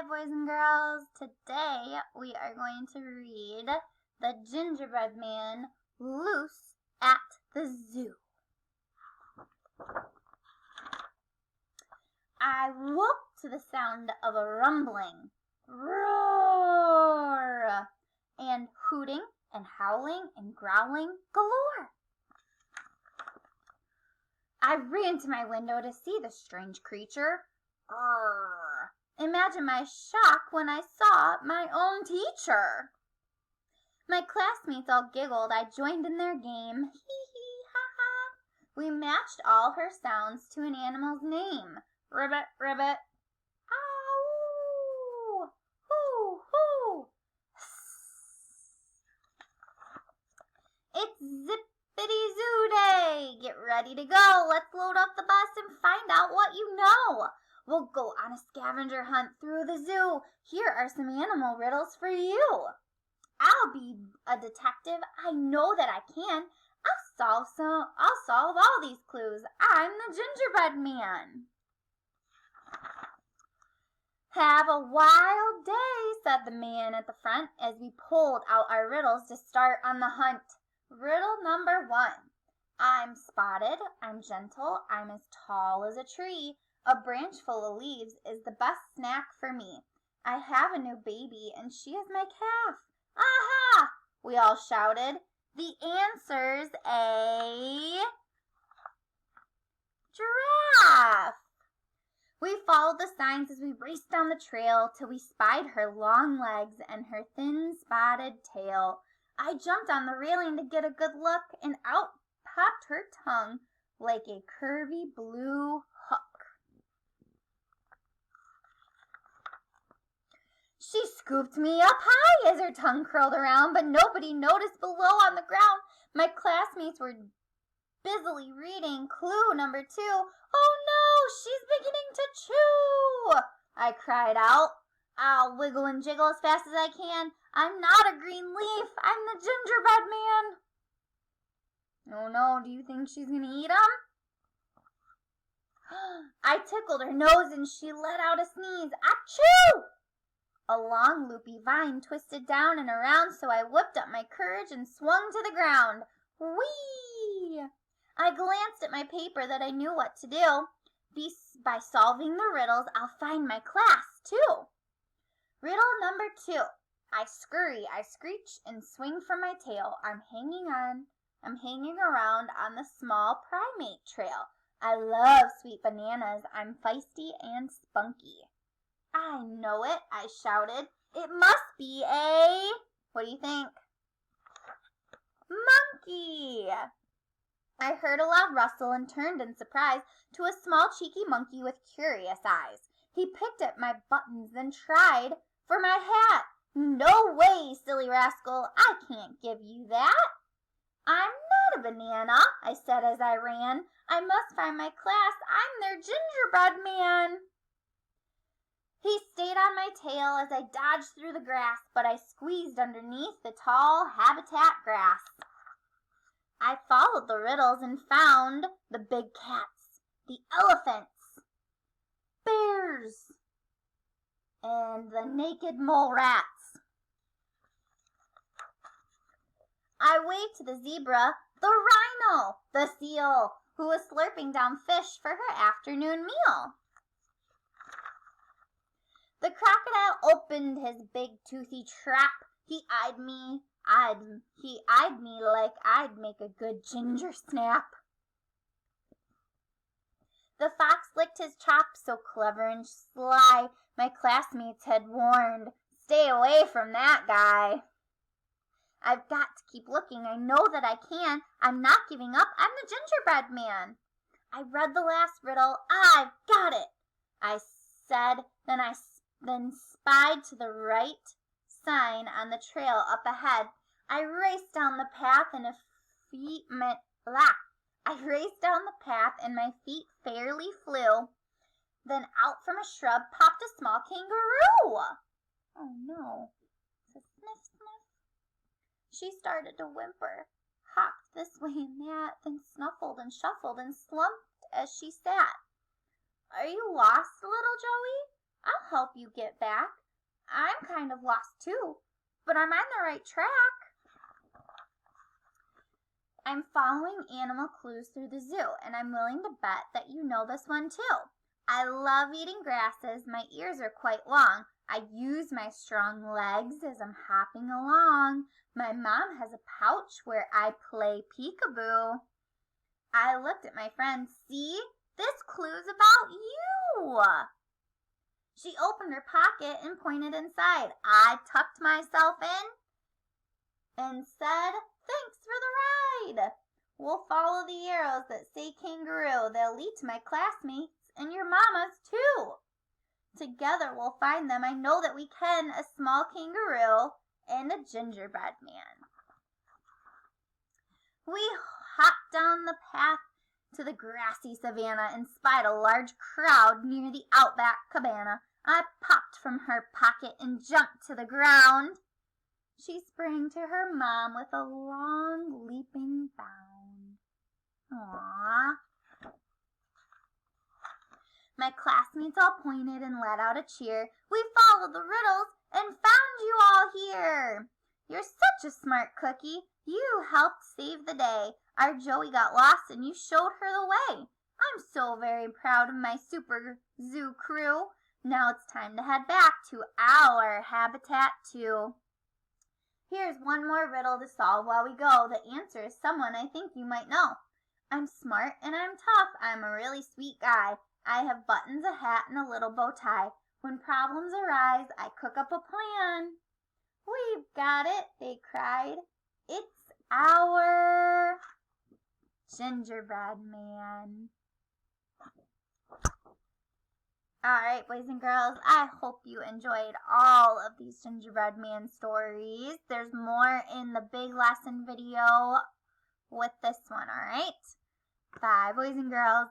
Hi, boys and girls. Today we are going to read The Gingerbread Man Loose at the Zoo. I woke to the sound of a rumbling, roar, and hooting and howling and growling galore. I ran to my window to see the strange creature. Grrr. Imagine my shock when I saw my own teacher. My classmates all giggled. I joined in their game. Hee hee ha ha. We matched all her sounds to an animal's name. Ribbit, ribbit. Ow! Hoo, hoo. It's Zippity Zoo Day. Get ready to go. Let's load up the bus and find out what you know. We'll go on a scavenger hunt through the zoo. Here are some animal riddles for you. I'll be a detective. I know that I can. I'll solve all these clues. I'm the Gingerbread Man. Have a wild day, said the man at the front as we pulled out our riddles to start on the hunt. Riddle number 1. I'm spotted, I'm gentle, I'm as tall as a tree. A branch full of leaves is the best snack for me. I have a new baby and she is my calf. Aha! We all shouted. The answer's a giraffe. We followed the signs as we raced down the trail till we spied her long legs and her thin spotted tail. I jumped on the railing to get a good look, and out popped her tongue like a curvy blue hook. She scooped me up high as her tongue curled around, but nobody noticed below on the ground. My classmates were busily reading clue number 2. Oh no, she's beginning to chew! I cried out. I'll wiggle and jiggle as fast as I can. I'm not a green leaf. I'm the Gingerbread Man. Oh no, do you think she's going to eat 'em? I tickled her nose and she let out a sneeze. Achoo! A long loopy vine twisted down and around, so I whipped up my courage and swung to the ground. Whee! I glanced at my paper that I knew what to do. By solving the riddles, I'll find my class, too. Riddle number 2. I scurry, I screech, and swing from my tail. I'm hanging around on the small primate trail. I love sweet bananas. I'm feisty and spunky. I know it, I shouted. It must be a... What do you think? Monkey! I heard a loud rustle and turned in surprise to a small cheeky monkey with curious eyes. He picked at my buttons, then tried for my hat. No way, silly rascal, I can't give you that. I'm not a banana, I said as I ran. I must find my class. I'm their Gingerbread Man. He stayed on my tail as I dodged through the grass, but I squeezed underneath the tall habitat grass. I followed the riddles and found the big cats, the elephants, bears, and the naked mole rats. I waved to the zebra, the rhino, the seal, who was slurping down fish for her afternoon meal. The crocodile opened his big toothy trap. He eyed me like I'd make a good ginger snap. The fox licked his chops, so clever and sly. My classmates had warned, stay away from that guy. I've got to keep looking. I know that I can. I'm not giving up. I'm the Gingerbread Man. I read the last riddle. I've got it, I said, then spied to the right sign on the trail up ahead. I raced down the path and my feet fairly flew. Then out from a shrub popped a small kangaroo. Oh no. Sniff, sniff. She started to whimper, hopped this way and that, then snuffled and shuffled and slumped as she sat. Are you lost, little Joey? I'll help you get back. I'm kind of lost too, but I'm on the right track. I'm following animal clues through the zoo, and I'm willing to bet that you know this one too. I love eating grasses. My ears are quite long. I use my strong legs as I'm hopping along. My mom has a pouch where I play peekaboo. I looked at my friend. See? This clue's about you. She opened her pocket and pointed inside. I tucked myself in and said, thanks for the ride. We'll follow the arrows that say kangaroo. They'll lead to my classmates and your mamas too. Together we'll find them. I know that we can. A small kangaroo and a gingerbread man. We hopped down the path to the grassy savannah and spied a large crowd near the outback cabana. I popped from her pocket and jumped to the ground. She sprang to her mom with a long leaping bound. Aww. My classmates all pointed and let out a cheer. We followed the riddles and found you all here. You're such a smart cookie. You helped save the day. Our Joey got lost and you showed her the way. I'm so very proud of my super zoo crew. Now it's time to head back to our habitat too. Here's one more riddle to solve while we go. The answer is someone I think you might know. I'm smart and I'm tough. I'm a really sweet guy. I have buttons, a hat, and a little bow tie. When problems arise, I cook up a plan. We've got it, they cried. It's our gingerbread man. Alright, boys and girls, I hope you enjoyed all of these gingerbread man stories. There's more in the big lesson video with this one, alright? Bye, boys and girls.